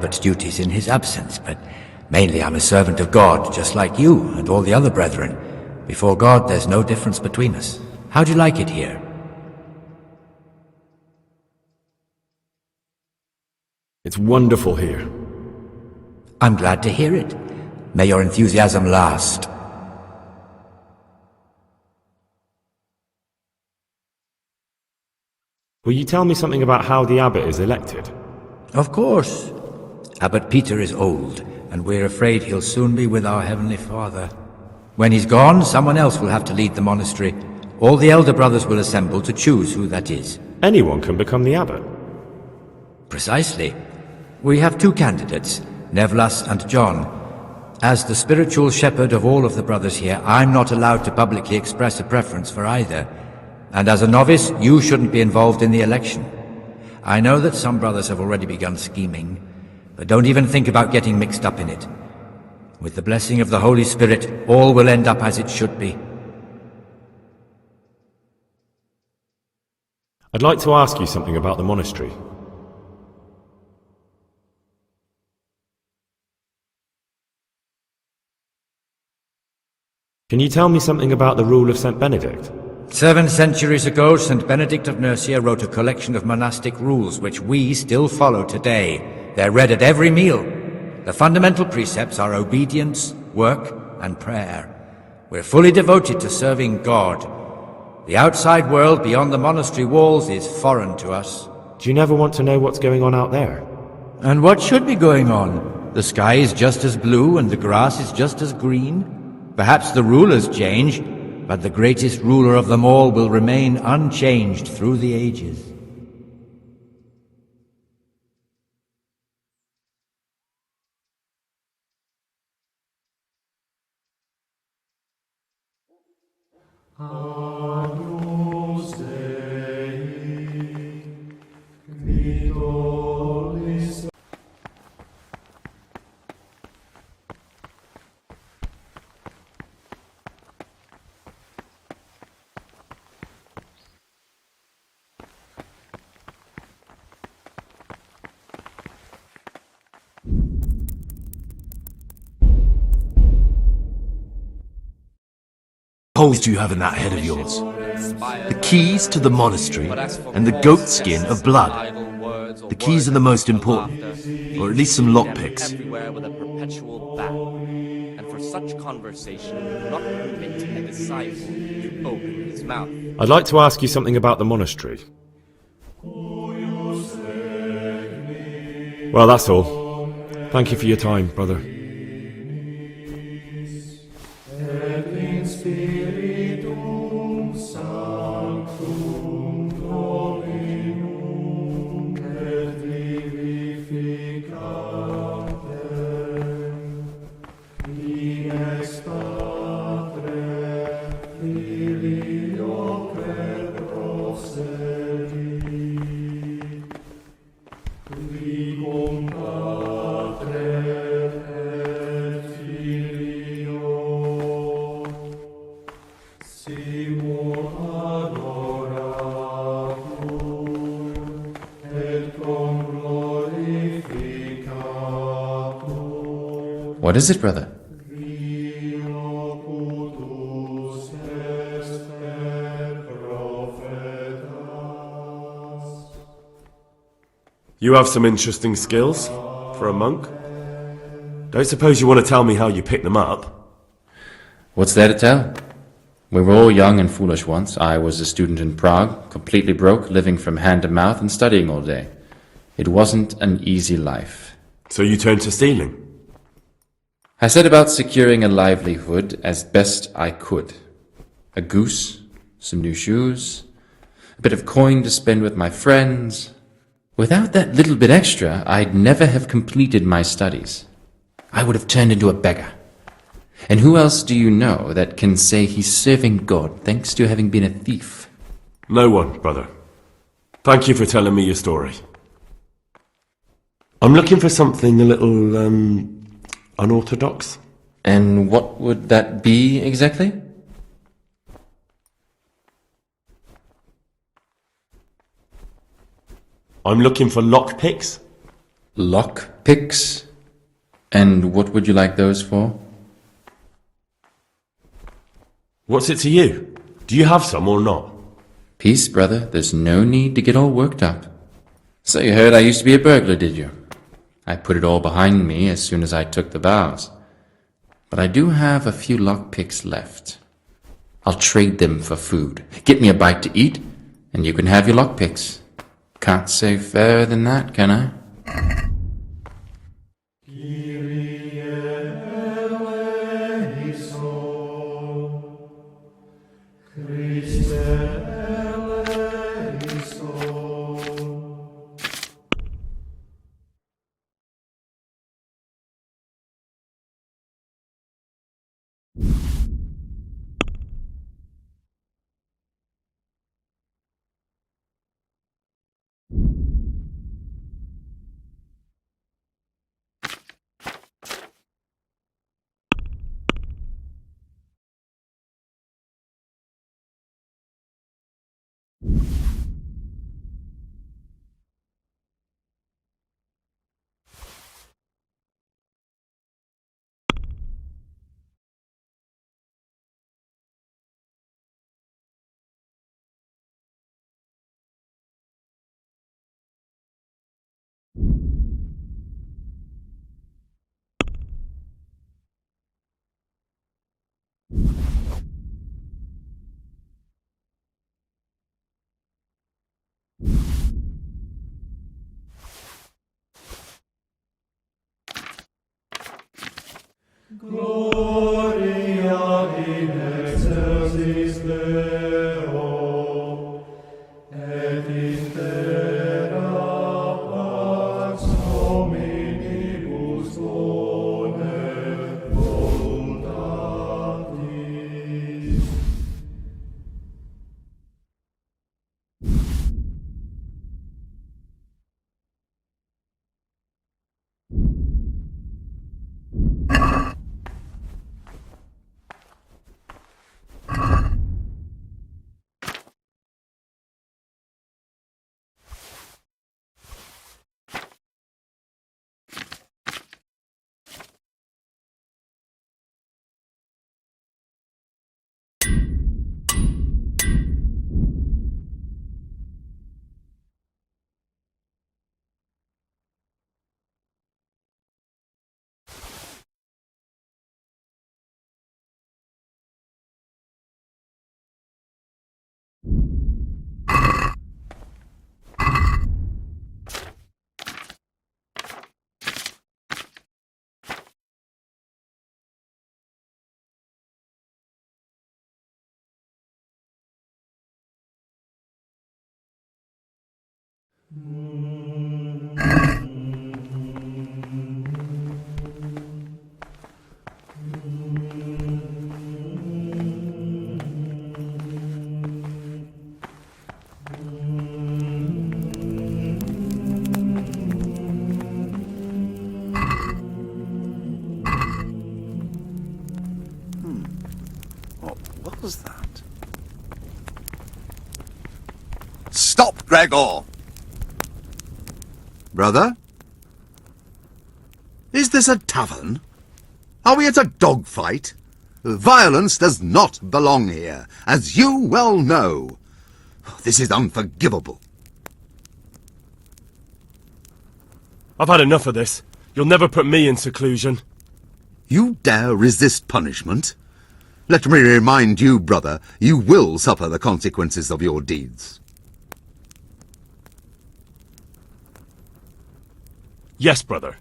Abbot's duties in his absence, but mainly I'm a servant of God, just like you and all the other brethren. Before God, there's no difference between us. How'd you like it here? It's wonderful here. I'm glad to hear it. May your enthusiasm last. Will you tell me something about how the abbot is elected? Of course. Abbot Peter is old, and we're afraid he'll soon be with our Heavenly Father. When he's gone, someone else will have to lead the monastery. All the elder brothers will assemble to choose who that is. Anyone can become the abbot? Precisely. We have two candidates, Nevlas and John. As the spiritual shepherd of all of the brothers here, I'm not allowed to publicly express a preference for either. And as a novice, you shouldn't be involved in the election. I know that some brothers have already begun scheming, but don't even think about getting mixed up in it. With the blessing of the Holy Spirit, all will end up as it should be. I'd like to ask you something about the monastery. Can you tell me something about the rule of St. Benedict? 7 centuries ago, St. Benedict of Nursia wrote a collection of monastic rules which we still follow today. They're read at every meal. The fundamental precepts are obedience, work, and prayer. We're fully devoted to serving God. The outside world beyond the monastery walls is foreign to us. Do you never want to know what's going on out there? And what should be going on? The sky is just as blue and the grass is just as green. Perhaps the rulers change, but the greatest ruler of them all will remain unchanged through the ages. Holes do you have in that head of yours? The keys to the monastery and the goat skin of blood. The keys are the most important, or at least some lockpicks. With a perpetual battle, and for such conversation do not permit a disciple to open his mouth. I'd like to ask you something about the monastery. Well, that's all. Thank you for your time, brother. What is it, brother? You have some interesting skills for a monk. Don't suppose you want to tell me how you picked them up? What's there to tell? We were all young and foolish once. I was a student in Prague, completely broke, living from hand to mouth and studying all day. It wasn't an easy life. So you turned to stealing? I set about securing a livelihood as best I could. A goose, some new shoes, a bit of coin to spend with my friends. Without that little bit extra, I'd never have completed my studies. I would have turned into a beggar. And who else do you know that can say he's serving God thanks to having been a thief? No one, brother. Thank you for telling me your story. I'm looking for something a little, unorthodox. And what would that be exactly? I'm looking for lockpicks. Lock picks? And what would you like those for? What's it to you? Do you have some or not? Peace, brother. There's no need to get all worked up. So you heard I used to be a burglar, did you? I put it all behind me as soon as I took the vows. But I do have a few lockpicks left. I'll trade them for food. Get me a bite to eat, and you can have your lockpicks. Can't say fairer than that, can I? What was that? Stop, Gregor! Brother? Is this a tavern? Are we at a dogfight? Violence does not belong here, as you well know. This is unforgivable. I've had enough of this. You'll never put me in seclusion. You dare resist punishment? Let me remind you, brother, you will suffer the consequences of your deeds. Yes, brother.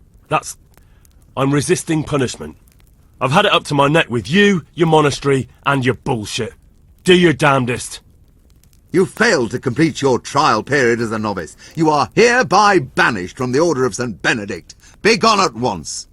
I'm resisting punishment. I've had it up to my neck with you, your monastery, and your bullshit. Do your damnedest. You failed to complete your trial period as a novice. You are hereby banished from the Order of St. Benedict. Begone at once.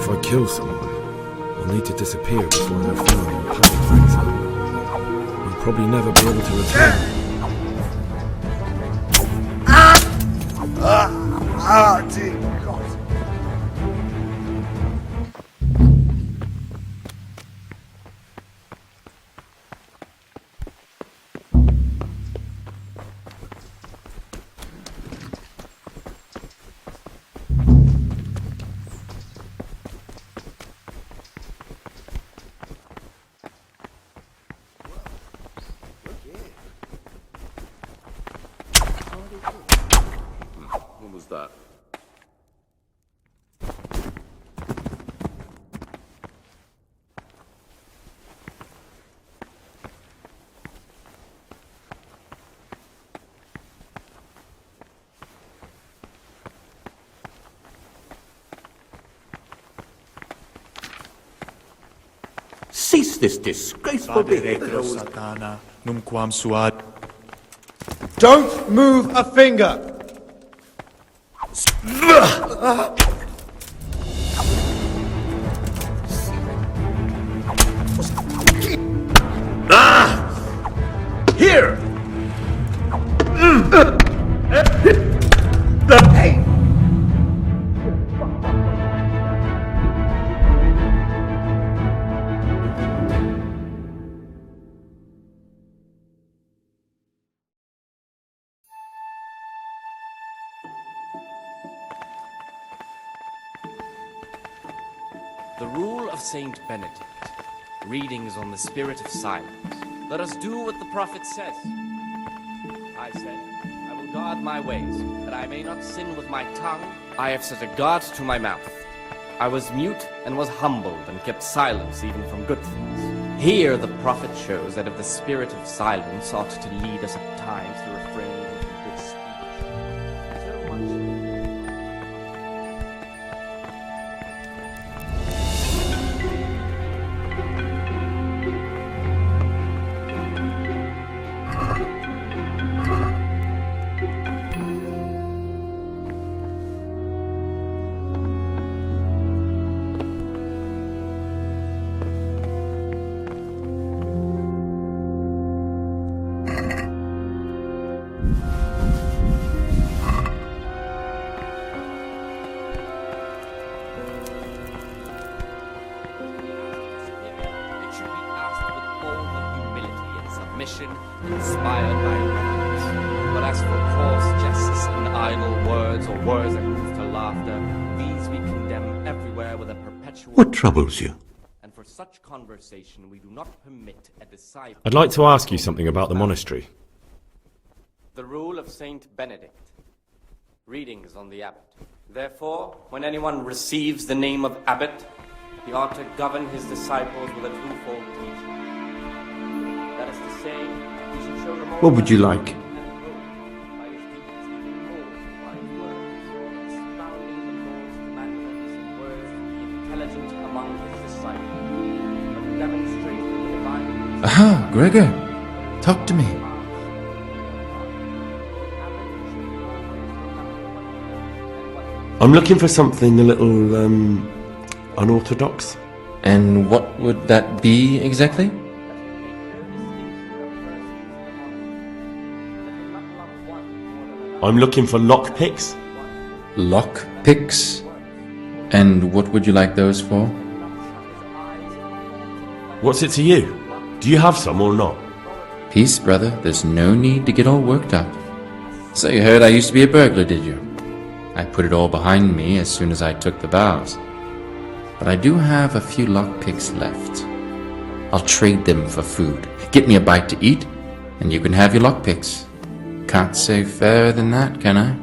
If I kill someone, I'll need to disappear before they're found and panic brings up. I'll probably never be able to return. Dear God. What was that? Cease this disgraceful behavior. Satana, numquam suad. Don't move a finger! Here! The rule of Saint Benedict. Readings on the spirit of silence. Let us do what the prophet says. I said, I will guard my ways, that I may not sin with my tongue. I have set a guard to my mouth. I was mute and was humbled and kept silence even from good things. Here the prophet shows that if the spirit of silence ought to lead us at times to refrain from good speech. So much inspired by reverence. But as for coarse jests and idle words, or words that move to laughter, these we condemn everywhere with a perpetual... What troubles you? And for such conversation we do not permit a disciple... I'd like to ask you something about the monastery. The rule of Saint Benedict. Readings on the Abbot. Therefore, when anyone receives the name of Abbot, he ought to govern his disciples with a twofold teaching. That is to say, he should show them all... What would you like? Aha, Gregor. Talk to me. I'm looking for something a little, unorthodox. And what would that be exactly? I'm looking for lockpicks. Lockpicks? And what would you like those for? What's it to you? Do you have some or not? Peace, brother. There's no need to get all worked up. So you heard I used to be a burglar, did you? I put it all behind me as soon as I took the vows. But I do have a few lockpicks left. I'll trade them for food. Get me a bite to eat, and you can have your lockpicks. Can't say fairer than that, can I?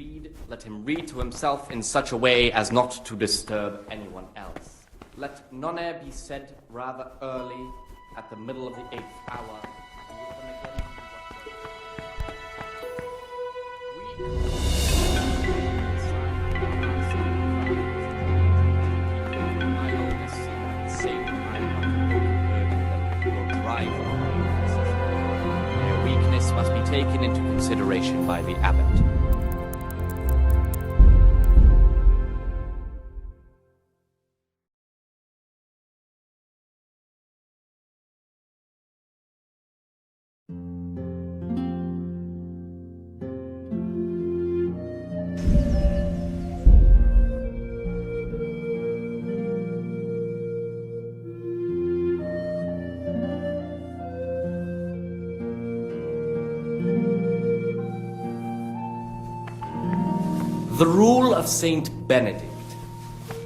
read, let him read to himself in such a way as not to disturb anyone else. Let none be said rather early, at the middle of the 8th hour. Their weakness must be taken into consideration by the Abbot. The Rule of Saint Benedict.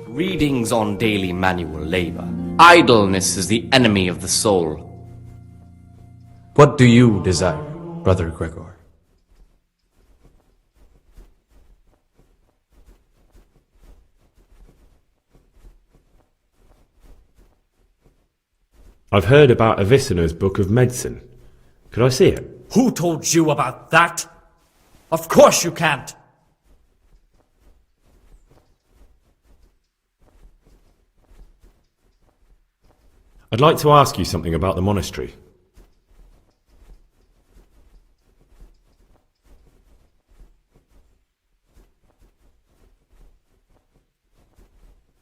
Readings on daily manual labor. Idleness is the enemy of the soul. What do you desire, Brother Gregor? I've heard about Avicenna's Book of Medicine. Could I see it? Who told you about that? Of course you can't. I'd like to ask you something about the monastery.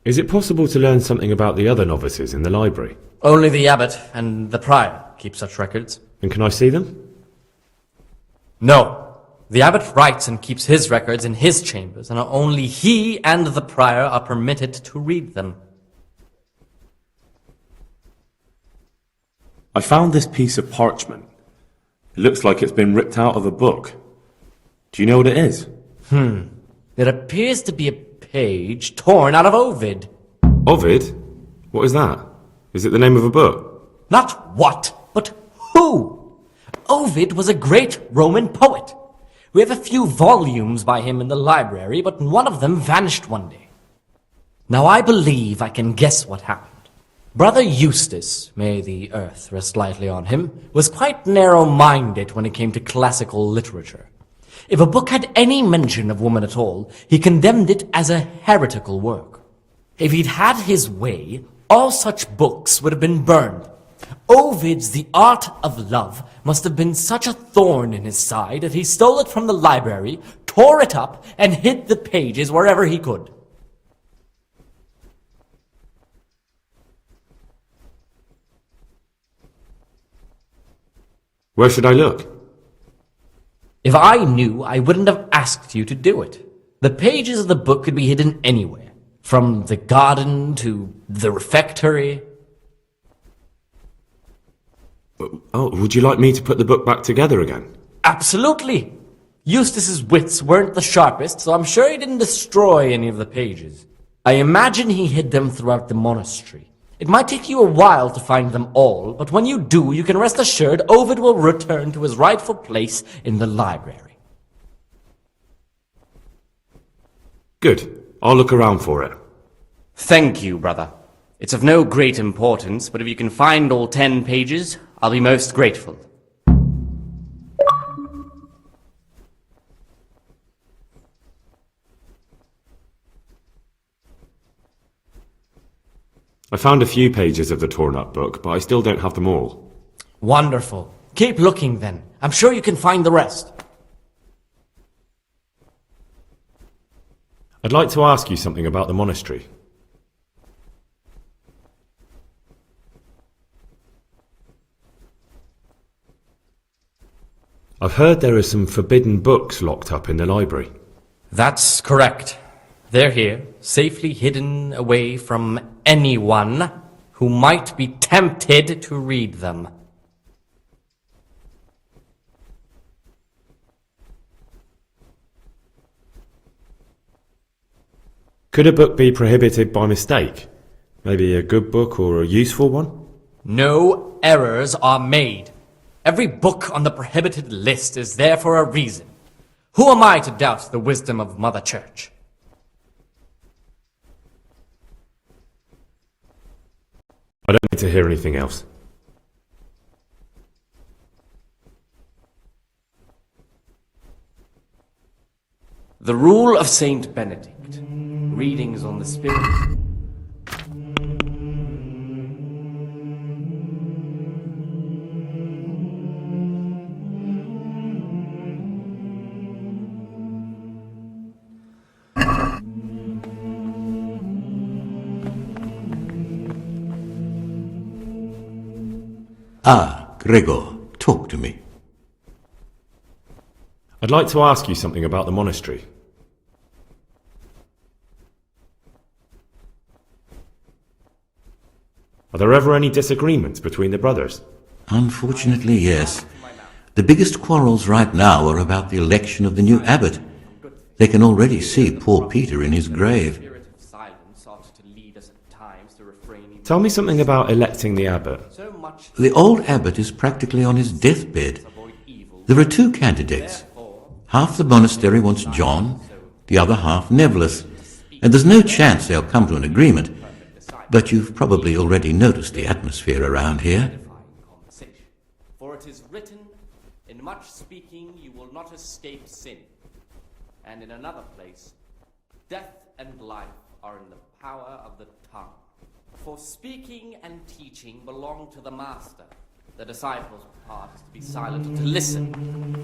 Is it possible to learn something about the other novices in the library? Only the abbot and the prior keep such records. And can I see them? No. The abbot writes and keeps his records in his chambers, and only he and the prior are permitted to read them. I found this piece of parchment. It looks like it's been ripped out of a book. Do you know what it is? It appears to be a page torn out of Ovid. Ovid? What is that? Is it the name of a book? Not what, but who? Ovid was a great Roman poet. We have a few volumes by him in the library, but one of them vanished one day. Now I believe I can guess what happened. Brother Eustace, may the earth rest lightly on him, was quite narrow-minded when it came to classical literature. If a book had any mention of woman at all, he condemned it as a heretical work. If he'd had his way, all such books would have been burned. Ovid's The Art of Love must have been such a thorn in his side that he stole it from the library, tore it up, and hid the pages wherever he could. Where should I look? If I knew, I wouldn't have asked you to do it. The pages of the book could be hidden anywhere, from the garden to the refectory. Oh, would you like me to put the book back together again? Absolutely! Eustace's wits weren't the sharpest, so I'm sure he didn't destroy any of the pages. I imagine he hid them throughout the monastery. It might take you a while to find them all, but when you do, you can rest assured Ovid will return to his rightful place in the library. Good. I'll look around for it. Thank you, brother. It's of no great importance, but if you can find all 10 pages, I'll be most grateful. I found a few pages of the torn-up book, but I still don't have them all. Wonderful. Keep looking, then. I'm sure you can find the rest. I'd like to ask you something about the monastery. I've heard there are some forbidden books locked up in the library. That's correct. They're here, safely hidden away from anyone who might be tempted to read them. Could a book be prohibited by mistake? Maybe a good book or a useful one? No errors are made. Every book on the prohibited list is there for a reason. Who am I to doubt the wisdom of Mother Church? I don't need to hear anything else. The Rule of Saint Benedict. Readings on the Spirit. Ah, Gregor, talk to me. I'd like to ask you something about the monastery. Are there ever any disagreements between the brothers? Unfortunately, yes. The biggest quarrels right now are about the election of the new abbot. They can already see poor Peter in his grave. Tell me something about electing the abbot. The old abbot is practically on his deathbed. There are two candidates. Half the monastery wants John, the other half Nevlas, and there's no chance they'll come to an agreement. But you've probably already noticed the atmosphere around here. For it is written, in much speaking you will not escape sin. And in another place, death and life are in the power of the tongue. For speaking and teaching belong to the master. The disciples' part is to be silent and to listen.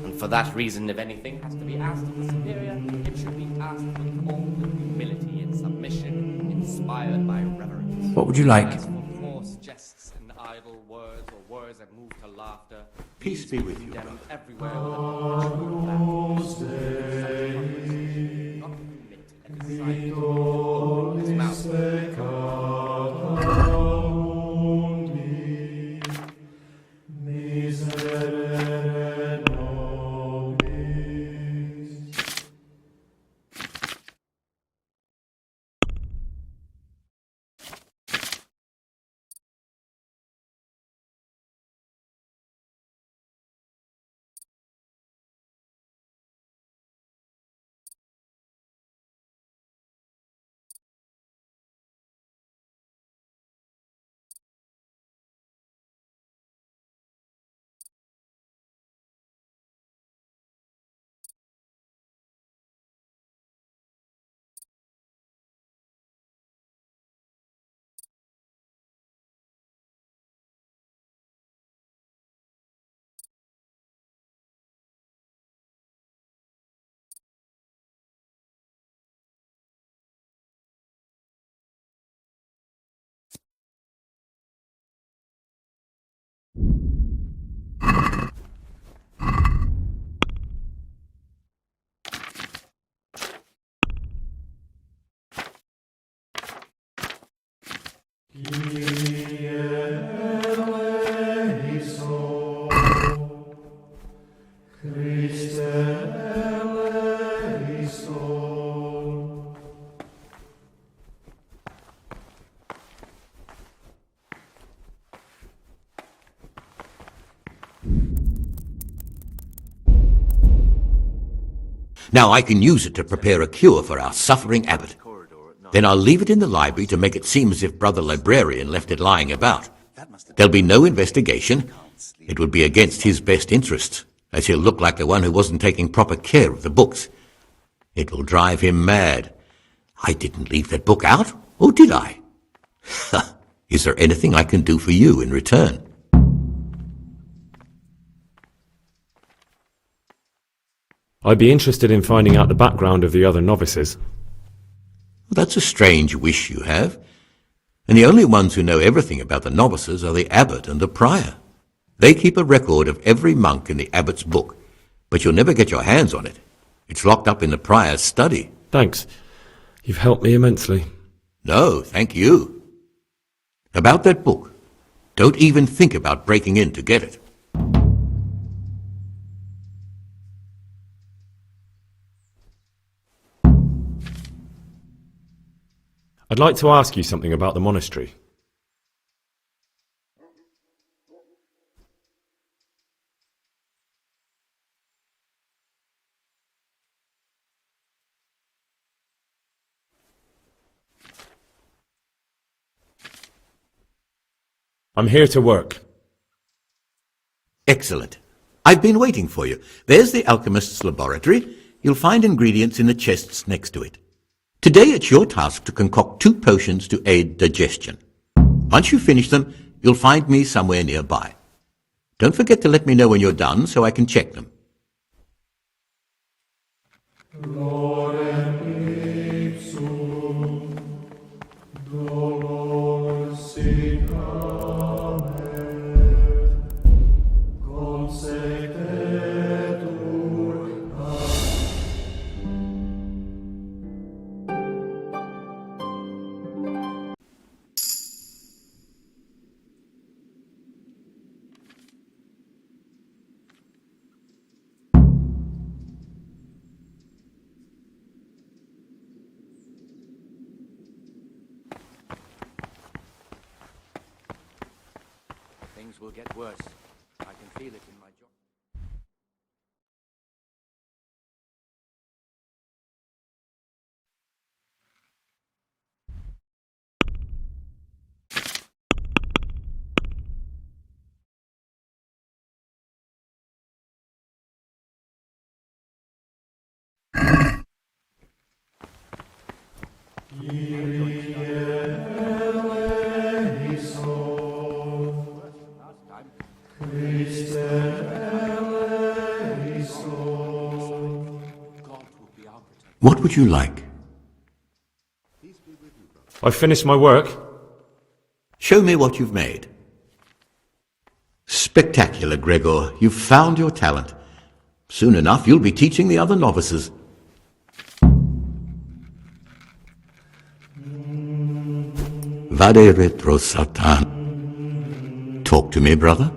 And for that reason, if anything has to be asked of the superior, it should be asked with all humility and submission, inspired by reverence. What would you like? As for coarse jests and idle words, or words that move to laughter, Peace be with you, condemned everywhere with a perpetual laugh. Not commit and decide to open his mouth. Now I can use it to prepare a cure for our suffering abbot. Then I'll leave it in the library to make it seem as if Brother Librarian left it lying about. There'll be no investigation. It would be against his best interests, as he'll look like the one who wasn't taking proper care of the books. It will drive him mad. I didn't leave that book out, or did I? Is there anything I can do for you in return? I'd be interested in finding out the background of the other novices. That's a strange wish you have. And the only ones who know everything about the novices are the abbot and the prior. They keep a record of every monk in the abbot's book, but you'll never get your hands on it. It's locked up in the prior's study. Thanks. You've helped me immensely. No, thank you. About that book, don't even think about breaking in to get it. I'd like to ask you something about the monastery. I'm here to work. Excellent. I've been waiting for you. There's the alchemist's laboratory. You'll find ingredients in the chests next to it. Today it's your task to concoct 2 potions to aid digestion. Once you finish them, you'll find me somewhere nearby. Don't forget to let me know when you're done so I can check them. Things will get worse. I can feel it in my jaw. What would you like? I've finished my work. Show me what you've made. Spectacular, Gregor. You've found your talent. Soon enough, you'll be teaching the other novices. Vade retro Satan. Talk to me, brother.